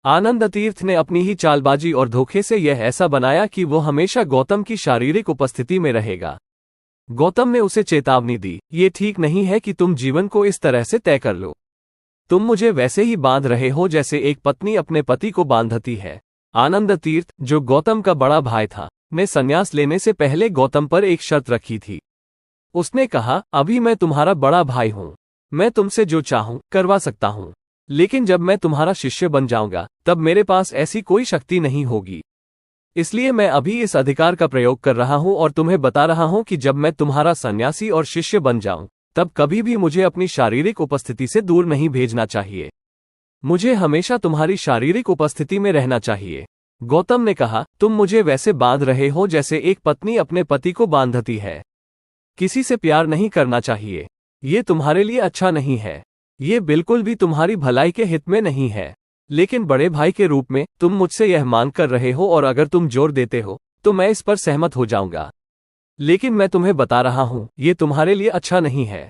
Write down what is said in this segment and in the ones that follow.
आनंद तीर्थ ने अपनी ही चालबाजी और धोखे से यह ऐसा बनाया कि वो हमेशा गौतम की शारीरिक उपस्थिति में रहेगा। गौतम ने उसे चेतावनी दी, ये ठीक नहीं है कि तुम जीवन को इस तरह से तय कर लो। तुम मुझे वैसे ही बांध रहे हो जैसे एक पत्नी अपने पति को बांधती है। आनंद तीर्थ, जो गौतम का बड़ा भाई था, ने संन्यास लेने से पहले गौतम पर एक शर्त रखी थी। उसने कहा, अभी मैं तुम्हारा बड़ा भाई हूं, मैं तुमसे जो चाहूं करवा सकता हूं, लेकिन जब मैं तुम्हारा शिष्य बन जाऊंगा तब मेरे पास ऐसी कोई शक्ति नहीं होगी। इसलिए मैं अभी इस अधिकार का प्रयोग कर रहा हूं और तुम्हें बता रहा हूं कि जब मैं तुम्हारा सन्यासी और शिष्य बन जाऊं तब कभी भी मुझे अपनी शारीरिक उपस्थिति से दूर नहीं भेजना चाहिए। मुझे हमेशा तुम्हारी शारीरिक उपस्थिति में रहना चाहिए। गौतम ने कहा, तुम मुझे वैसे बांध रहे हो जैसे एक पत्नी अपने पति को बांधती है। किसी से प्यार नहीं करना चाहिए, ये तुम्हारे लिए अच्छा नहीं है, ये बिल्कुल भी तुम्हारी भलाई के हित में नहीं है। लेकिन बड़े भाई के रूप में तुम मुझसे यह मांग कर रहे हो और अगर तुम जोर देते हो तो मैं इस पर सहमत हो जाऊंगा, लेकिन मैं तुम्हें बता रहा हूं ये तुम्हारे लिए अच्छा नहीं है।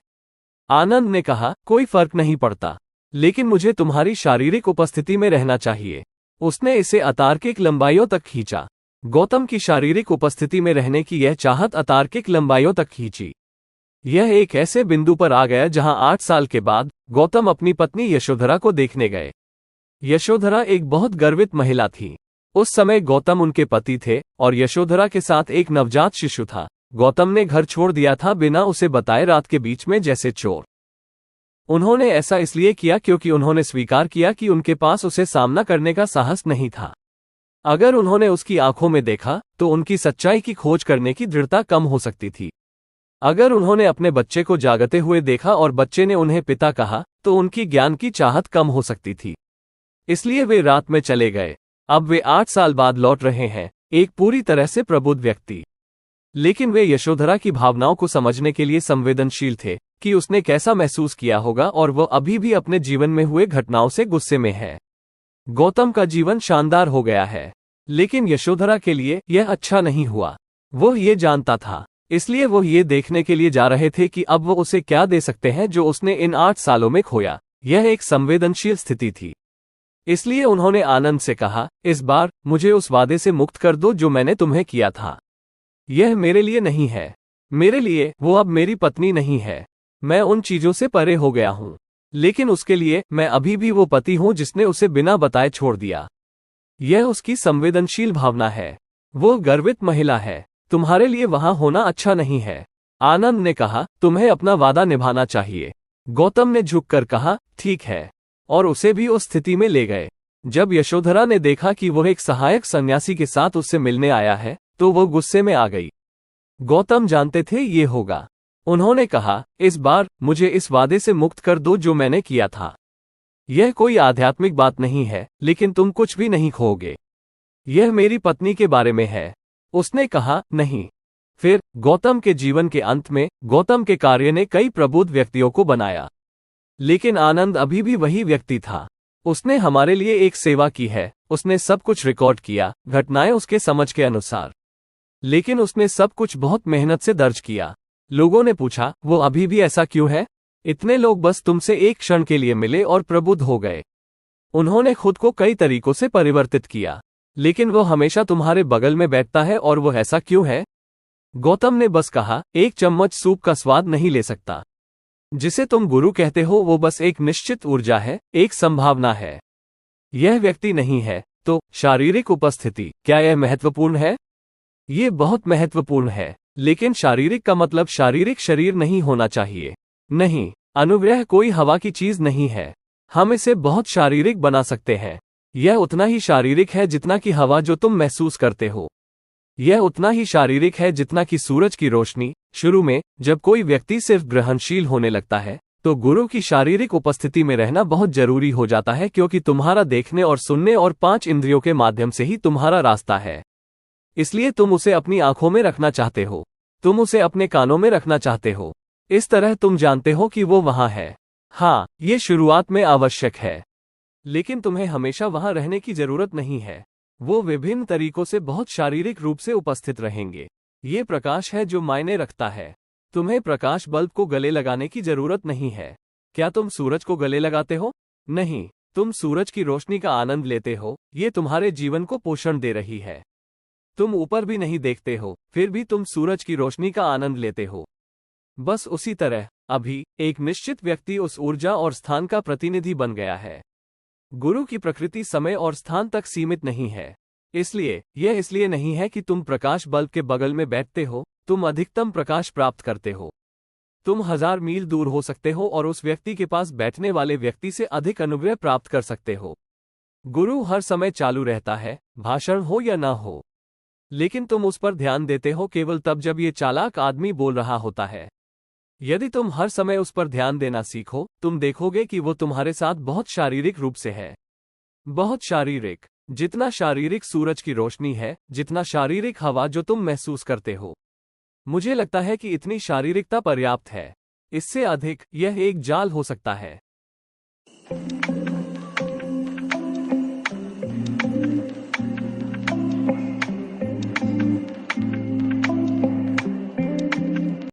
आनंद ने कहा, कोई फर्क नहीं पड़ता, लेकिन मुझे तुम्हारी शारीरिक उपस्थिति में रहना चाहिए। उसने इसे अतार्किक लंबाइयों तक खींचा। गौतम की शारीरिक उपस्थिति में रहने की यह चाहत अतार्किक लंबाइयों तक खींची। यह एक ऐसे बिंदु पर आ गया जहां 8 साल के बाद गौतम अपनी पत्नी यशोधरा को देखने गए। यशोधरा एक बहुत गर्वित महिला थी। उस समय गौतम उनके पति थे और यशोधरा के साथ एक नवजात शिशु था। गौतम ने घर छोड़ दिया था बिना उसे बताए, रात के बीच में जैसे चोर। उन्होंने ऐसा इसलिए किया क्योंकि उन्होंने स्वीकार किया कि उनके पास उसे सामना करने का साहस नहीं था। अगर उन्होंने उसकी आंखों में देखा तो उनकी सच्चाई की खोज करने की दृढ़ता कम हो सकती थी। अगर उन्होंने अपने बच्चे को जागते हुए देखा और बच्चे ने उन्हें पिता कहा तो उनकी ज्ञान की चाहत कम हो सकती थी। इसलिए वे रात में चले गए। अब वे 8 साल बाद लौट रहे हैं, एक पूरी तरह से प्रबुद्ध व्यक्ति। लेकिन वे यशोधरा की भावनाओं को समझने के लिए संवेदनशील थे कि उसने कैसा महसूस किया होगा और वह अभी भी अपने जीवन में हुए घटनाओं से गुस्से में है। गौतम का जीवन शानदार हो गया है, लेकिन यशोधरा के लिए यह अच्छा नहीं हुआ। वो ये जानता था, इसलिए वो ये देखने के लिए जा रहे थे कि अब वो उसे क्या दे सकते हैं जो उसने इन 8 सालों में खोया। यह एक संवेदनशील स्थिति थी। इसलिए उन्होंने आनंद से कहा, इस बार मुझे उस वादे से मुक्त कर दो जो मैंने तुम्हें किया था। यह मेरे लिए नहीं है। मेरे लिए वो अब मेरी पत्नी नहीं है। मैं उन चीजों से परे हो गया हूं, लेकिन उसके लिए मैं अभी भी वो पति हूं जिसने उसे बिना बताए छोड़ दिया। यह उसकी संवेदनशील भावना है। वो गर्वित महिला है। तुम्हारे लिए वहां होना अच्छा नहीं है। आनंद ने कहा, तुम्हें अपना वादा निभाना चाहिए। गौतम ने झुककर कहा, ठीक है, और उसे भी उस स्थिति में ले गए। जब यशोधरा ने देखा कि वह एक सहायक सन्यासी के साथ उससे मिलने आया है तो वो गुस्से में आ गई। गौतम जानते थे ये होगा। उन्होंने कहा, इस बार मुझे इस वादे से मुक्त कर दो जो मैंने किया था। यह कोई आध्यात्मिक बात नहीं है, लेकिन तुम कुछ भी नहीं खोओगे। यह मेरी पत्नी के बारे में है। उसने कहा, नहीं। फिर गौतम के जीवन के अंत में गौतम के कार्य ने कई प्रबुद्ध व्यक्तियों को बनाया, लेकिन आनंद अभी भी वही व्यक्ति था। उसने हमारे लिए एक सेवा की है। उसने सब कुछ रिकॉर्ड किया, घटनाएं उसके समझ के अनुसार, लेकिन उसने सब कुछ बहुत मेहनत से दर्ज किया। लोगों ने पूछा, वो अभी भी ऐसा क्यों है? इतने लोग बस तुमसे एक क्षण के लिए मिले और प्रबुद्ध हो गए। उन्होंने खुद को कई तरीकों से परिवर्तित किया, लेकिन वो हमेशा तुम्हारे बगल में बैठता है। और वो ऐसा क्यों है? गौतम ने बस कहा, एक चम्मच सूप का स्वाद नहीं ले सकता। जिसे तुम गुरु कहते हो वो बस एक निश्चित ऊर्जा है, एक संभावना है। यह व्यक्ति नहीं है। तो शारीरिक उपस्थिति, क्या यह महत्वपूर्ण है? ये बहुत महत्वपूर्ण है, लेकिन शारीरिक का मतलब शारीरिक शरीर नहीं होना चाहिए। नहीं, अनुग्रह कोई हवा की चीज नहीं है। हम इसे बहुत शारीरिक बना सकते हैं। यह उतना ही शारीरिक है जितना कि हवा जो तुम महसूस करते हो। यह उतना ही शारीरिक है जितना कि सूरज की रोशनी। शुरू में जब कोई व्यक्ति सिर्फ ग्रहणशील होने लगता है तो गुरु की शारीरिक उपस्थिति में रहना बहुत जरूरी हो जाता है, क्योंकि तुम्हारा देखने और सुनने और 5 इंद्रियों के माध्यम से ही तुम्हारा रास्ता है। इसलिए तुम उसे अपनी आंखों में रखना चाहते हो, तुम उसे अपने कानों में रखना चाहते हो। इस तरह तुम जानते हो कि वो वहां है। हाँ, ये शुरुआत में आवश्यक है, लेकिन तुम्हें हमेशा वहां रहने की जरूरत नहीं है। वो विभिन्न तरीकों से बहुत शारीरिक रूप से उपस्थित रहेंगे। ये प्रकाश है जो मायने रखता है। तुम्हें प्रकाश बल्ब को गले लगाने की जरूरत नहीं है। क्या तुम सूरज को गले लगाते हो? नहीं, तुम सूरज की रोशनी का आनंद लेते हो, ये तुम्हारे जीवन को पोषण दे रही है। तुम ऊपर भी नहीं देखते हो, फिर भी तुम सूरज की रोशनी का आनंद लेते हो। बस उसी तरह अभी एक निश्चित व्यक्ति उस ऊर्जा और स्थान का प्रतिनिधि बन गया है। गुरु की प्रकृति समय और स्थान तक सीमित नहीं है। इसलिए यह इसलिए नहीं है कि तुम प्रकाश बल्ब के बगल में बैठते हो, तुम अधिकतम प्रकाश प्राप्त करते हो। तुम 1000 मील दूर हो सकते हो और उस व्यक्ति के पास बैठने वाले व्यक्ति से अधिक अनुग्रह प्राप्त कर सकते हो। गुरु हर समय चालू रहता है, भाषण हो या ना हो। लेकिन तुम उस पर ध्यान देते हो केवल तब जब ये चालाक आदमी बोल रहा होता है। यदि तुम हर समय उस पर ध्यान देना सीखो, तुम देखोगे कि वो तुम्हारे साथ बहुत शारीरिक रूप से है। बहुत शारीरिक। जितना शारीरिक सूरज की रोशनी है, जितना शारीरिक हवा जो तुम महसूस करते हो। मुझे लगता है कि इतनी शारीरिकता पर्याप्त है। इससे अधिक यह एक जाल हो सकता है।